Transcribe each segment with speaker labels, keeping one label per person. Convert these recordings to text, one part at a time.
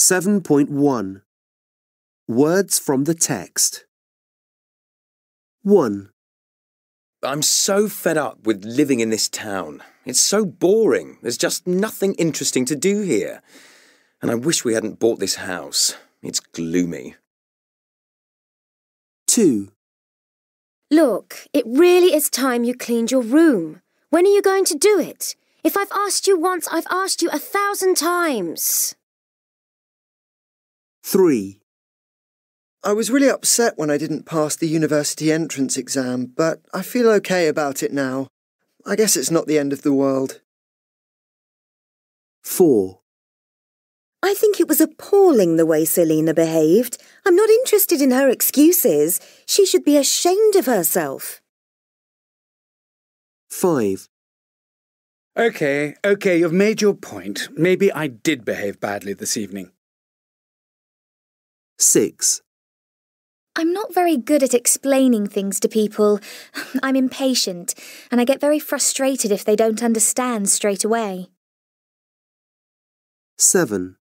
Speaker 1: 7.1 Words from the text. 1.
Speaker 2: I'm so fed up with living in this town. It's so boring. There's just nothing interesting to do here. And I wish we hadn't bought this house. It's gloomy.
Speaker 1: 2.
Speaker 3: Look, it really is time you cleaned your room. When are you going to do it? If I've asked you once, I've asked you 1,000 times.
Speaker 1: 3.
Speaker 4: I was really upset when I didn't pass the university entrance exam, but I feel okay about it now. I guess it's not the end of the world.
Speaker 1: 4.
Speaker 5: I think it was appalling the way Selina behaved. I'm not interested in her excuses. She should be ashamed of herself.
Speaker 1: 5.
Speaker 6: OK, you've made your point. Maybe I did behave badly this evening.
Speaker 1: 6.
Speaker 3: I'm not very good at explaining things to people. I'm impatient, and I get very frustrated if they don't understand straight away.
Speaker 1: 7.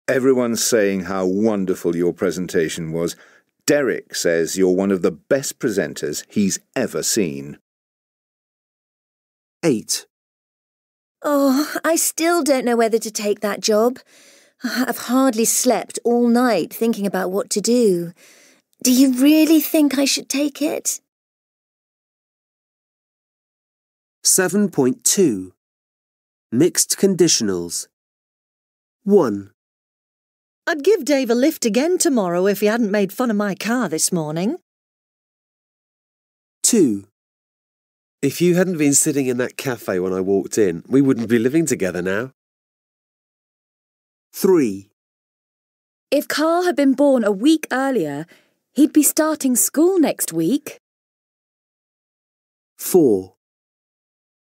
Speaker 7: Everyone's saying how wonderful your presentation was. Derek says you're one of the best presenters he's ever seen.
Speaker 1: 8.
Speaker 5: Oh, I still don't know whether to take that job. I've hardly slept all night thinking about what to do. Do you really think I should take it?
Speaker 1: 7.2 Mixed Conditionals. 1.
Speaker 8: I'd give Dave a lift again tomorrow if he hadn't made fun of my car this morning.
Speaker 1: 2. If you hadn't been sitting in that cafe when I walked in, we wouldn't be living together now. 3.
Speaker 9: If Carl had been born a week earlier, he'd be starting school next week.
Speaker 1: 4.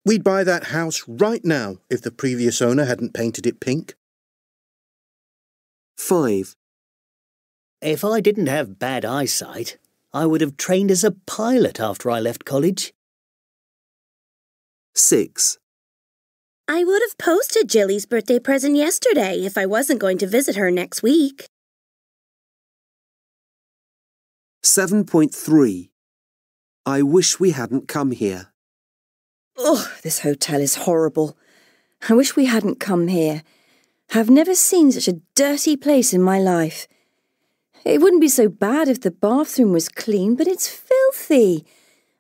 Speaker 10: We'd buy that house right now if the previous owner hadn't painted it pink.
Speaker 1: 5.
Speaker 11: If I didn't have bad eyesight, I would have trained as a pilot after I left college.
Speaker 1: 6.
Speaker 12: I would have posted Jilly's birthday present yesterday if I wasn't going to visit her next week.
Speaker 1: 7.3 I wish we hadn't come here.
Speaker 5: Oh, this hotel is horrible. I wish we hadn't come here. I've never seen such a dirty place in my life. It wouldn't be so bad if the bathroom was clean, but it's filthy.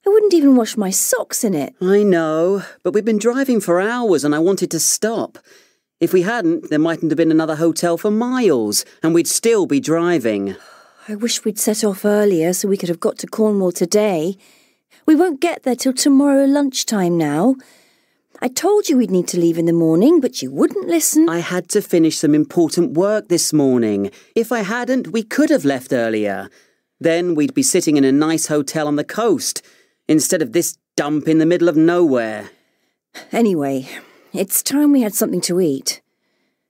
Speaker 5: I wouldn't even wash my socks in it.
Speaker 13: I know, but we've been driving for hours and I wanted to stop. If we hadn't, there mightn't have been another hotel for miles, and we'd still be driving.
Speaker 5: I wish we'd set off earlier so we could have got to Cornwall today. We won't get there till tomorrow lunchtime now. I told you we'd need to leave in the morning, but you wouldn't listen.
Speaker 13: I had to finish some important work this morning. If I hadn't, we could have left earlier. Then we'd be sitting in a nice hotel on the coast, instead of this dump in the middle of nowhere.
Speaker 5: Anyway, it's time we had something to eat.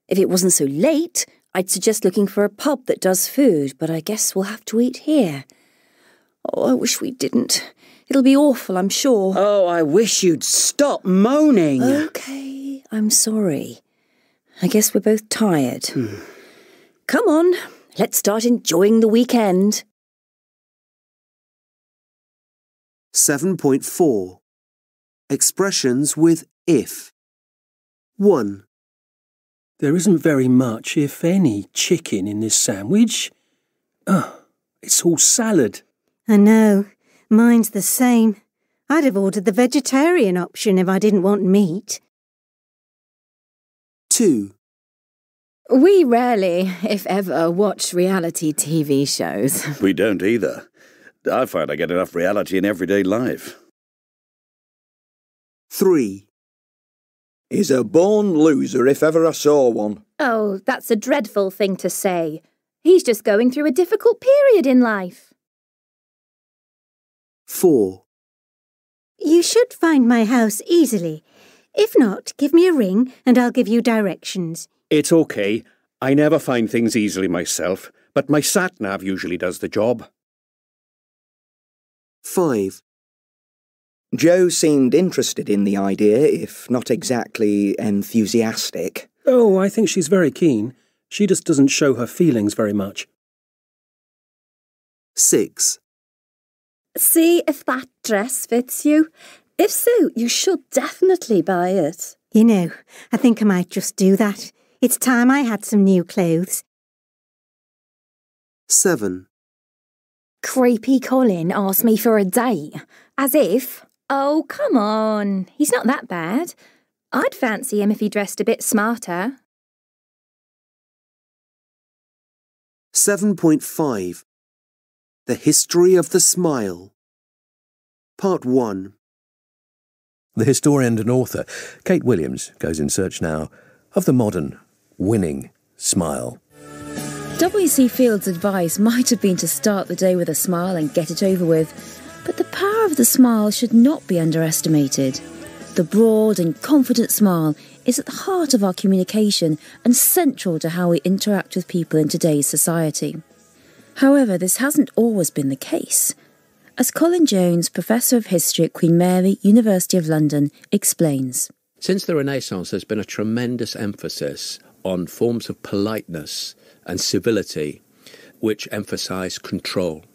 Speaker 5: If it wasn't so late, I'd suggest looking for a pub that does food, but I guess we'll have to eat here. Oh, I wish we didn't. It'll be awful, I'm sure.
Speaker 13: Oh, I wish you'd stop moaning.
Speaker 5: OK, I'm sorry. I guess we're both tired. Come on, let's start enjoying the weekend.
Speaker 1: 7.4 Expressions with if. 1.
Speaker 14: There isn't very much, if any, chicken in this sandwich. It's all salad.
Speaker 15: I know. Mine's the same. I'd have ordered the vegetarian option if I didn't want meat.
Speaker 1: 2.
Speaker 9: We rarely, if ever, watch reality TV shows.
Speaker 16: We don't either. I find I get enough reality in everyday life.
Speaker 1: 3.
Speaker 17: He's a born loser if ever I saw one.
Speaker 3: Oh, that's a dreadful thing to say. He's just going through a difficult period in life.
Speaker 1: 4.
Speaker 15: You should find my house easily. If not, give me a ring and I'll give you directions.
Speaker 18: It's okay. I never find things easily myself, but my sat-nav usually does the job.
Speaker 1: 5.
Speaker 17: Joe seemed interested in the idea, if not exactly enthusiastic.
Speaker 14: Oh, I think she's very keen. She just doesn't show her feelings very much.
Speaker 1: 6.
Speaker 9: See if that dress fits you. If so, you should definitely buy it.
Speaker 15: You know, I think I might just do that. It's time I had some new clothes.
Speaker 1: 7.
Speaker 19: Creepy Colin asked me for a date. As if. Oh, come on. He's not that bad. I'd fancy him if he dressed a bit smarter.
Speaker 1: 7.5. The History of the Smile. Part 1.
Speaker 20: The historian and author, Kate Williams, goes in search now of the modern, winning smile.
Speaker 9: W.C. Field's advice might have been to start the day with a smile and get it over with, but the power of the smile should not be underestimated. The broad and confident smile is at the heart of our communication and central to how we interact with people in today's society. However, this hasn't always been the case. As Colin Jones, Professor of History at Queen Mary, University of London, explains.
Speaker 21: Since the Renaissance, there's been a tremendous emphasis on forms of politeness and civility, which emphasise control.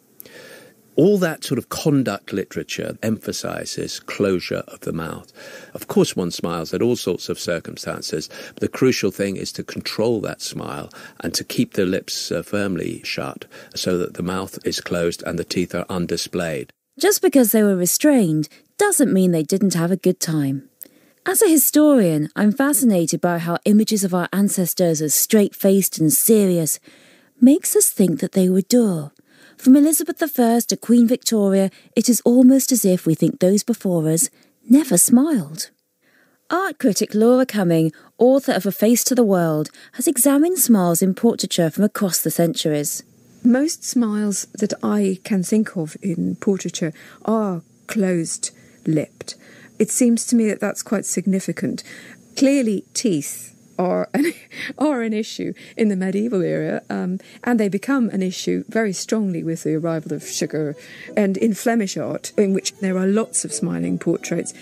Speaker 21: All that sort of conduct literature emphasises closure of the mouth. Of course, one smiles at all sorts of circumstances. But the crucial thing is to control that smile and to keep the lips firmly shut so that the mouth is closed and the teeth are undisplayed.
Speaker 9: Just because they were restrained doesn't mean they didn't have a good time. As a historian, I'm fascinated by how images of our ancestors as straight-faced and serious makes us think that they were dour. From Elizabeth I to Queen Victoria, it is almost as if we think those before us never smiled. Art critic Laura Cumming, author of A Face to the World, has examined smiles in portraiture from across the centuries.
Speaker 22: Most smiles that I can think of in portraiture are closed-lipped. It seems to me that that's quite significant. Clearly, teeth are an issue in the medieval era, and they become an issue very strongly with the arrival of sugar. And in Flemish art, in which there are lots of smiling portraits,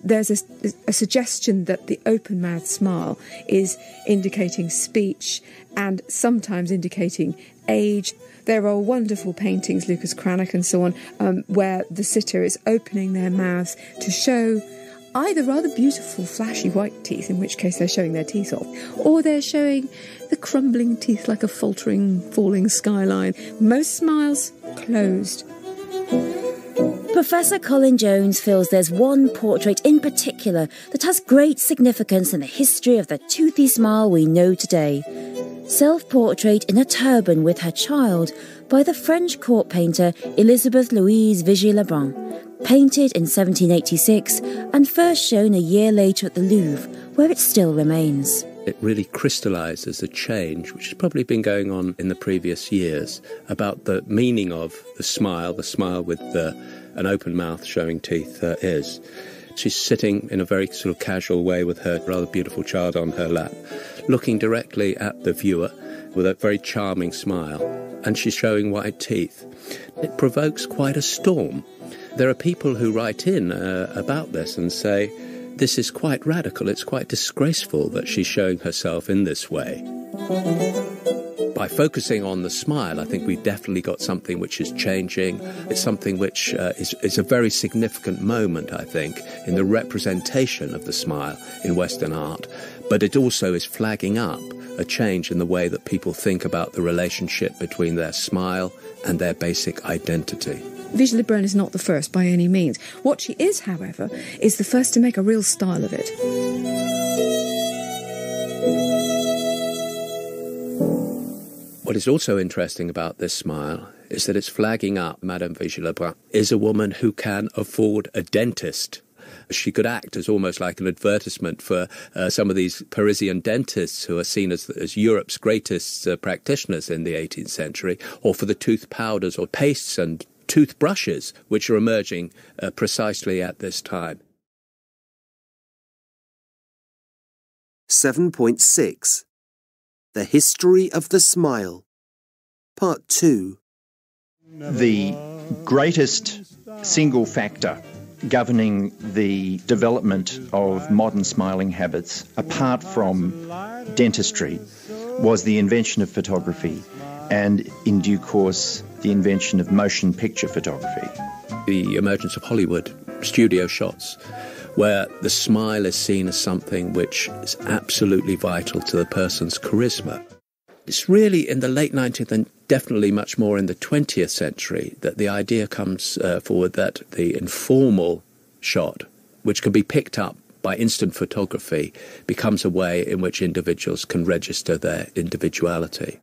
Speaker 22: there's a suggestion that the open-mouthed smile is indicating speech and sometimes indicating age. There are wonderful paintings, Lucas Cranach and so on, where the sitter is opening their mouth to show either rather beautiful flashy white teeth, in which case they're showing their teeth off, or they're showing the crumbling teeth like a faltering, falling skyline. Most smiles closed.
Speaker 9: Professor Colin Jones feels there's one portrait in particular that has great significance in the history of the toothy smile we know today. Self-portrait in a turban with her child by the French court painter Elizabeth Louise Vigée-Lebrun, painted in 1786 and first shown a year later at the Louvre, where it still remains.
Speaker 21: It really crystallises the change which has probably been going on in the previous years about the meaning of the smile with an open mouth showing teeth is. She's sitting in a very sort of casual way with her rather beautiful child on her lap, looking directly at the viewer with a very charming smile, and she's showing white teeth. It provokes quite a storm. There are people who write in about this and say, this is quite radical, it's quite disgraceful that she's showing herself in this way. By focusing on the smile, I think we've definitely got something which is changing. It's something which is a very significant moment, I think, in the representation of the smile in Western art. But it also is flagging up a change in the way that people think about the relationship between their smile and their basic identity.
Speaker 22: Vigée-Lebrun is not the first by any means. What she is, however, is the first to make a real style of it.
Speaker 21: What is also interesting about this smile is that it's flagging up Madame Vigée-Lebrun is a woman who can afford a dentist. She could act as almost like an advertisement for some of these Parisian dentists who are seen as Europe's greatest practitioners in the 18th century, or for the tooth powders or pastes and toothbrushes which are emerging precisely at this time.
Speaker 1: 7.6. The History of the Smile. Part 2.
Speaker 23: The greatest single factor governing the development of modern smiling habits, apart from dentistry, was the invention of photography and, in due course, the invention of motion picture photography.
Speaker 21: The emergence of Hollywood studio shots, where the smile is seen as something which is absolutely vital to the person's charisma. It's really in the late 19th and definitely much more in the 20th century that the idea comes forward that the informal shot, which can be picked up by instant photography, becomes a way in which individuals can register their individuality.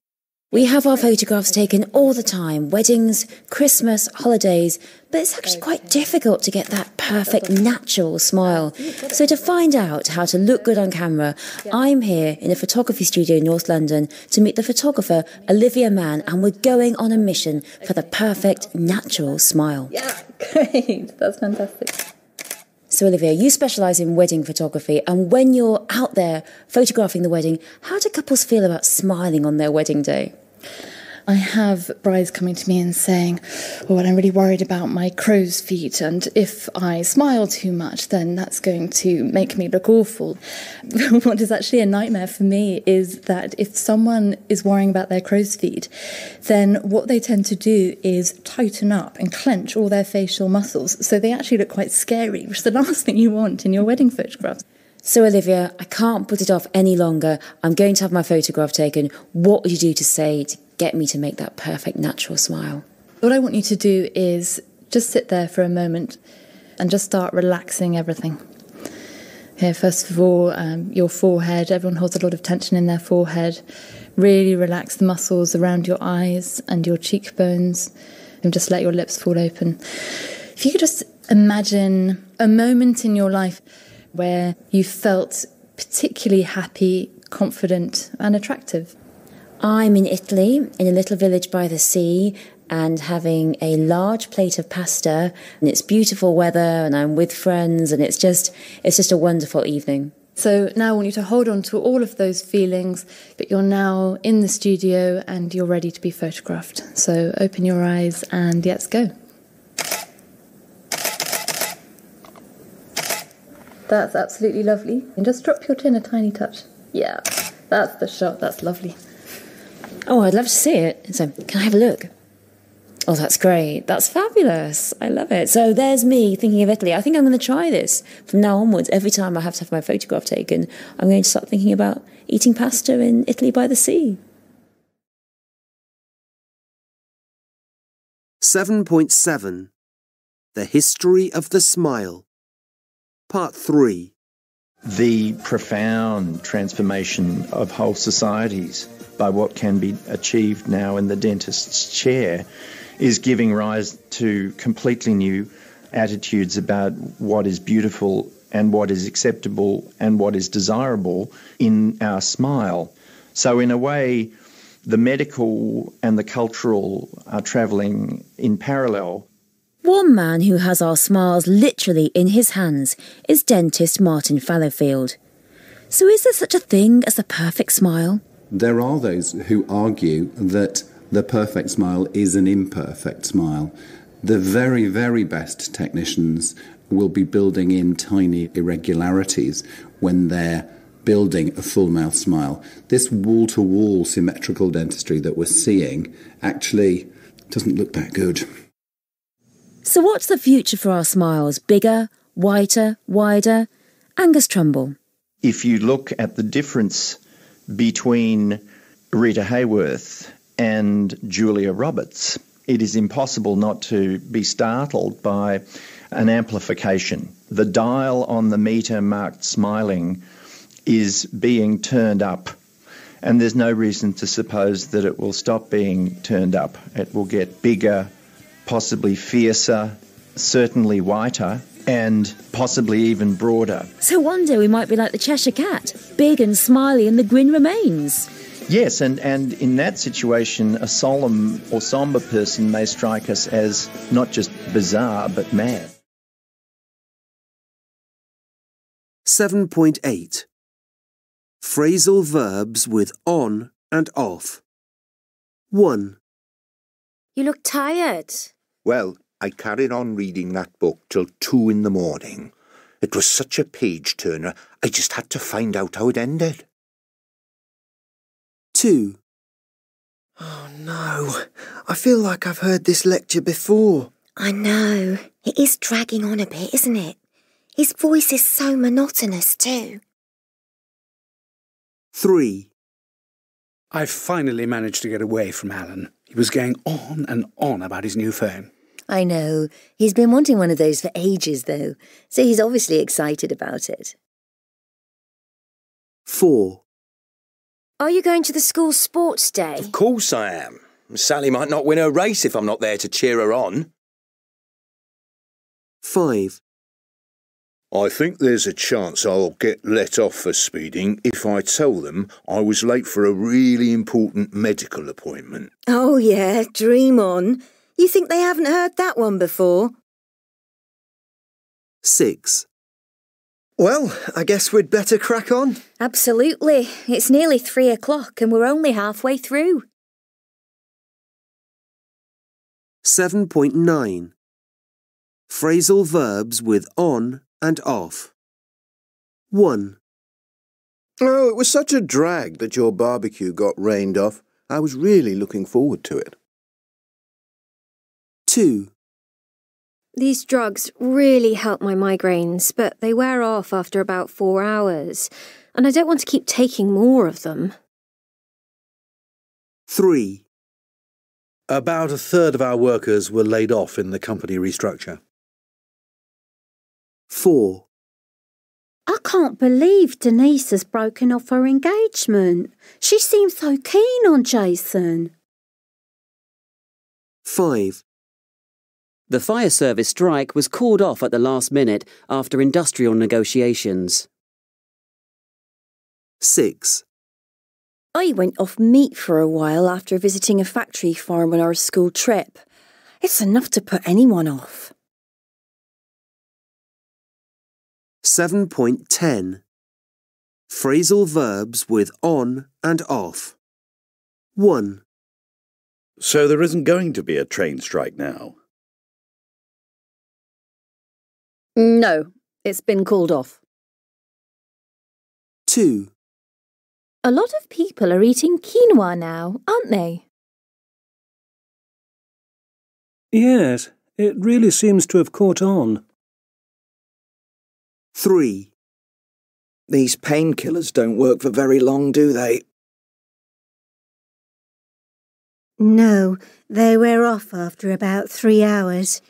Speaker 9: We have our photographs taken all the time, weddings, Christmas, holidays, but it's actually quite difficult to get that perfect natural smile. So to find out how to look good on camera, I'm here in a photography studio in North London to meet the photographer Olivia Mann, and we're going on a mission for the perfect natural smile.
Speaker 2: Yeah, great. That's fantastic.
Speaker 9: So Olivia, you specialise in wedding photography, and when you're out there photographing the wedding, how do couples feel about smiling on their wedding day?
Speaker 2: I have brides coming to me and saying, oh, I'm really worried about my crow's feet, and if I smile too much, then that's going to make me look awful. What is actually a nightmare for me is that if someone is worrying about their crow's feet, then what they tend to do is tighten up and clench all their facial muscles, so they actually look quite scary, which is the last thing you want in your wedding photographs.
Speaker 9: So Olivia, I can't put it off any longer. I'm going to have my photograph taken. What would you do to say to get me to make that perfect natural smile?
Speaker 2: What I want you to do is just sit there for a moment and just start relaxing everything. Here, first of all, your forehead. Everyone holds a lot of tension in their forehead. Really relax the muscles around your eyes and your cheekbones, and just let your lips fall open. If you could just imagine a moment in your life where you felt particularly happy, confident and attractive.
Speaker 9: I'm in Italy, in a little village by the sea, and having a large plate of pasta, and it's beautiful weather, and I'm with friends, and it's just a wonderful evening.
Speaker 2: So now I want you to hold on to all of those feelings, but you're now in the studio and you're ready to be photographed. So open your eyes and let's go. That's absolutely lovely. And just drop your chin a tiny touch. Yeah, that's the shot. That's lovely.
Speaker 9: Oh, I'd love to see it. So, can I have a look? Oh, that's great. That's fabulous. I love it. So there's me thinking of Italy. I think I'm going to try this from now onwards. Every time I have to have my photograph taken, I'm going to start thinking about eating pasta in Italy by the sea.
Speaker 1: 7.7. The History of the Smile. Part 3.
Speaker 23: The profound transformation of whole societies by what can be achieved now in the dentist's chair is giving rise to completely new attitudes about what is beautiful and what is acceptable and what is desirable in our smile. So in a way, the medical and the cultural are travelling in parallel.
Speaker 9: One man who has our smiles literally in his hands is dentist Martin Fallowfield. So is there such a thing as the perfect smile?
Speaker 4: There are those who argue that the perfect smile is an imperfect smile. The very, very best technicians will be building in tiny irregularities when they're building a full mouth smile. This wall-to-wall symmetrical dentistry that we're seeing actually doesn't look that good.
Speaker 9: So what's the future for our smiles? Bigger, whiter, wider? Angus Trumbull.
Speaker 23: If you look at the difference between Rita Hayworth and Julia Roberts, it is impossible not to be startled by an amplification. The dial on the meter marked smiling is being turned up, and there's no reason to suppose that it will stop being turned up. It will get bigger, possibly fiercer, certainly whiter, and possibly even broader.
Speaker 9: So one day we might be like the Cheshire Cat, big and smiley and the grin remains.
Speaker 23: Yes, and in that situation, a solemn or sombre person may strike us as not just bizarre, but mad.
Speaker 1: 7.8. Phrasal verbs with on and off. 1.
Speaker 3: You look tired.
Speaker 7: Well, I carried on reading that book till 2 in the morning. It was such a page-turner, I just had to find out how it ended.
Speaker 1: 2. 2.
Speaker 17: Oh no, I feel like I've heard this lecture before.
Speaker 3: I know. It is dragging on a bit, isn't it? His voice is so monotonous too.
Speaker 1: 3.
Speaker 6: I've finally managed to get away from Alan. He was going on and on about his new phone.
Speaker 5: I know. He's been wanting one of those for ages, though, so he's obviously excited about it.
Speaker 1: 4.
Speaker 3: Are you going to the school sports day?
Speaker 8: Of course I am. Sally might not win her race if I'm not there to cheer her on.
Speaker 1: 5.
Speaker 7: I think there's a chance I'll get let off for speeding if I tell them I was late for a really important medical appointment.
Speaker 5: Oh, yeah, dream on. You think they haven't heard that one before?
Speaker 1: 6.
Speaker 17: Well, I guess we'd better crack on.
Speaker 19: Absolutely. It's nearly 3 o'clock and we're only halfway through.
Speaker 1: 7.9. Phrasal verbs with on and off. 1.
Speaker 17: Oh, it was such a drag that your barbecue got rained off. I was really looking forward to it.
Speaker 1: 2.
Speaker 3: These drugs really help my migraines, but they wear off after about 4 hours, and I don't want to keep taking more of them.
Speaker 1: 3.
Speaker 10: About a third of our workers were laid off in the company restructure.
Speaker 1: 4.
Speaker 15: I can't believe Denise has broken off her engagement. She seems so keen on Jason.
Speaker 1: 5.
Speaker 13: The fire service strike was called off at the last minute after industrial negotiations.
Speaker 1: 6.
Speaker 5: I went off meat for a while after visiting a factory farm on our school trip. It's enough to put anyone off.
Speaker 1: 7.10. Phrasal verbs with on and off. 1.
Speaker 16: So there isn't going to be a train strike now?
Speaker 5: No, it's been called off.
Speaker 1: 2.
Speaker 19: A lot of people are eating quinoa now, aren't they?
Speaker 14: Yes, it really seems to have caught on.
Speaker 1: 3.
Speaker 17: These painkillers don't work for very long, do they?
Speaker 15: No, they wear off after about 3 hours.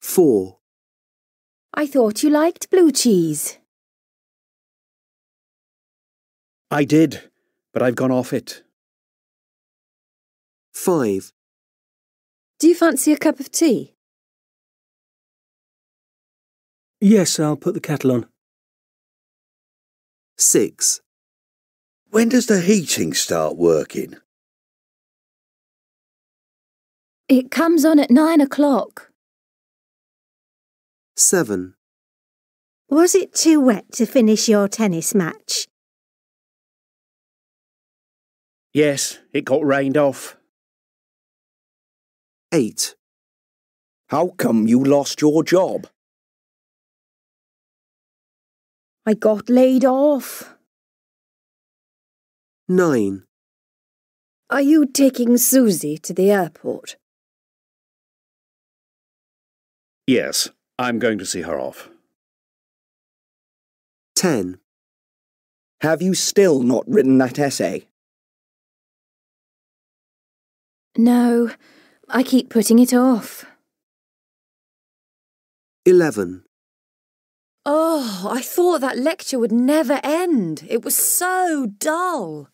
Speaker 1: 4.
Speaker 19: I thought you liked blue cheese.
Speaker 18: I did, but I've gone off it.
Speaker 1: 5.
Speaker 5: Do you fancy a cup of tea?
Speaker 14: Yes, I'll put the kettle on.
Speaker 1: 6.
Speaker 16: When does the heating start working?
Speaker 19: It comes on at 9 o'clock.
Speaker 1: 7.
Speaker 15: Was it too wet to finish your tennis match?
Speaker 18: Yes, it got rained off.
Speaker 1: 8.
Speaker 17: How come you lost your job?
Speaker 5: I got laid off.
Speaker 1: 9.
Speaker 5: Are you taking Susie to the airport?
Speaker 18: Yes, I'm going to see her off.
Speaker 1: 10.
Speaker 17: Have you still not written that essay?
Speaker 19: No, I keep putting it off.
Speaker 1: 11.
Speaker 19: Oh, I thought that lecture would never end. It was so dull.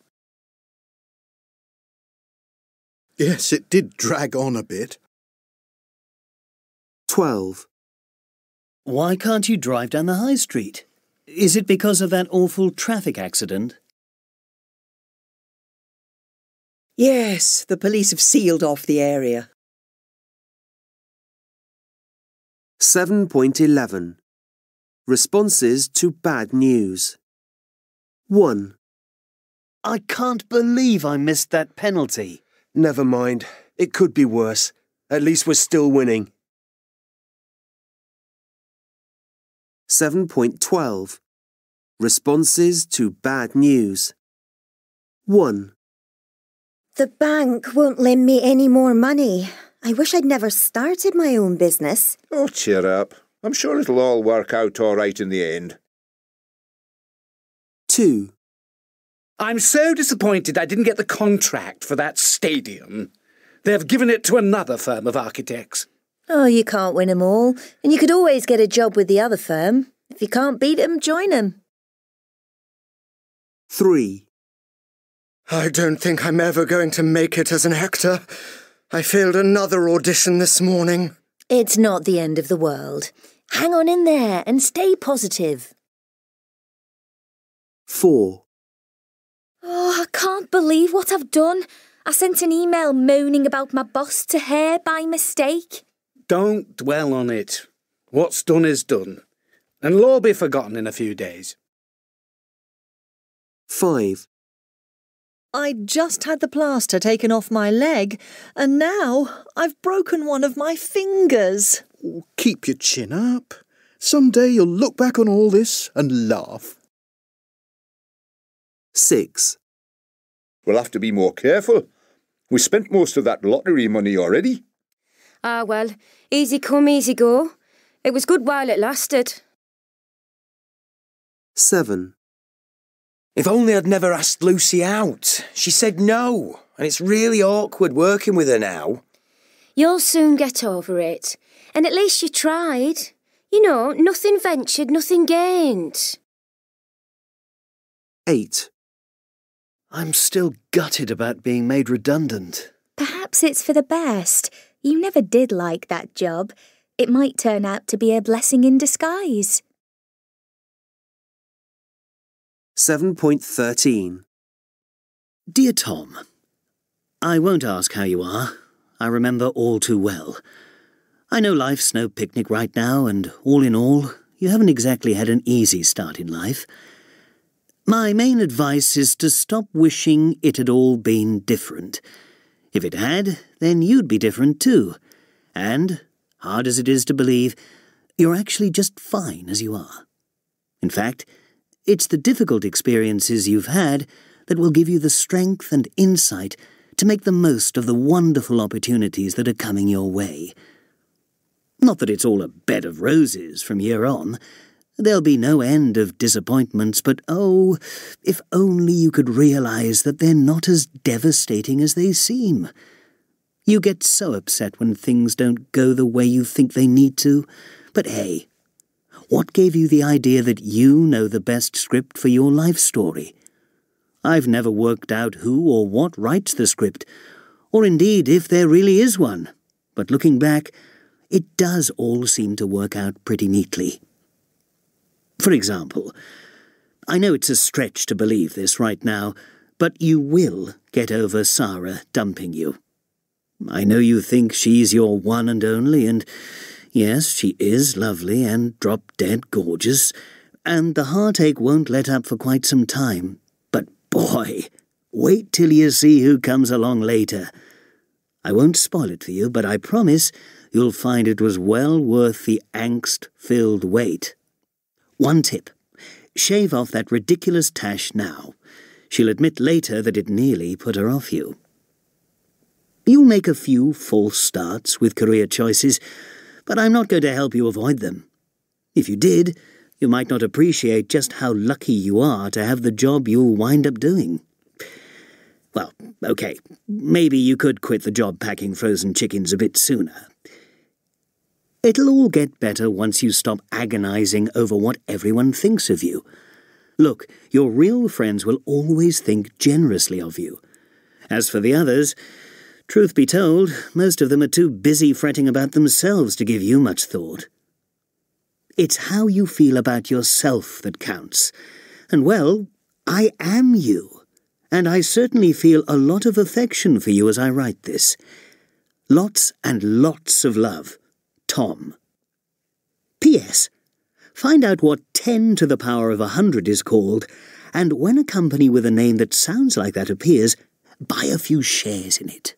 Speaker 17: Yes, it did drag on a bit.
Speaker 1: 12.
Speaker 11: Why can't you drive down the high street? Is it because of that awful traffic accident?
Speaker 24: Yes, the police have sealed off the area.
Speaker 1: 7.11. Responses to bad news. 1.
Speaker 11: I can't believe I missed that penalty.
Speaker 1: Never mind. It could be worse. At least we're still winning. 7.12. Responses to bad news. 1.
Speaker 3: The bank won't lend me any more money. I wish I'd never started my own business.
Speaker 7: Oh, cheer up. I'm sure it'll all work out all right in the end.
Speaker 1: 2.
Speaker 6: I'm so disappointed I didn't get the contract for that stadium. They've given it to another firm of architects.
Speaker 5: Oh, you can't win 'em all, and you could always get a job with the other firm. If you can't beat 'em, join 'em.
Speaker 1: 3.
Speaker 12: I don't think I'm ever going to make it as an actor. I failed another audition this morning.
Speaker 5: It's not the end of the world. Hang on in there and stay positive.
Speaker 1: 4.
Speaker 19: Oh, I can't believe what I've done. I sent an email moaning about my boss to her by mistake.
Speaker 6: Don't dwell on it. What's done is done, and it'll all be forgotten in a few days.
Speaker 1: 5.
Speaker 20: I just had the plaster taken off my leg, and now I've broken one of my fingers.
Speaker 17: Oh, keep your chin up. Someday you'll look back on all this and laugh.
Speaker 1: 6.
Speaker 7: We'll have to be more careful. We spent most of that lottery money already.
Speaker 3: Ah, well, easy come, easy go. It was good while it lasted.
Speaker 1: 7.
Speaker 8: If only I'd never asked Lucy out. She said no, and it's really awkward working with her now.
Speaker 3: You'll soon get over it. And at least you tried. You know, nothing ventured, nothing gained.
Speaker 1: 8.
Speaker 11: I'm still gutted about being made redundant.
Speaker 19: Perhaps it's for the best. You never did like that job. It might turn out to be a blessing in disguise.
Speaker 1: 7.13.
Speaker 11: Dear Tom, I won't ask how you are. I remember all too well. I know life's no picnic right now, and all in all, you haven't exactly had an easy start in life. My main advice is to stop wishing it had all been different. If it had, then you'd be different too. And, hard as it is to believe, you're actually just fine as you are. In fact, it's the difficult experiences you've had that will give you the strength and insight to make the most of the wonderful opportunities that are coming your way. Not that it's all a bed of roses from here on. There'll be no end of disappointments, but oh, if only you could realize that they're not as devastating as they seem. You get so upset when things don't go the way you think they need to, but hey, what gave you the idea that you know the best script for your life story? I've never worked out who or what writes the script, or indeed if there really is one, but looking back, it does all seem to work out pretty neatly. For example, I know it's a stretch to believe this right now, but you will get over Sarah dumping you. I know you think she's your one and only, and yes, she is lovely and drop-dead gorgeous, and the heartache won't let up for quite some time. But boy, wait till you see who comes along later. I won't spoil it for you, but I promise you'll find it was well worth the angst-filled wait. One tip. Shave off that ridiculous tash now. She'll admit later that it nearly put her off you. You'll make a few false starts with career choices, but I'm not going to help you avoid them. If you did, you might not appreciate just how lucky you are to have the job you'll wind up doing. Well, okay, maybe you could quit the job packing frozen chickens a bit sooner. It'll all get better once you stop agonizing over what everyone thinks of you. Look, your real friends will always think generously of you. As for the others, truth be told, most of them are too busy fretting about themselves to give you much thought. It's how you feel about yourself that counts. And well, I am you. And I certainly feel a lot of affection for you as I write this. Lots and lots of love. Tom. P.S. Find out what 10 to the power of 100 is called, and when a company with a name that sounds like that appears, buy a few shares in it.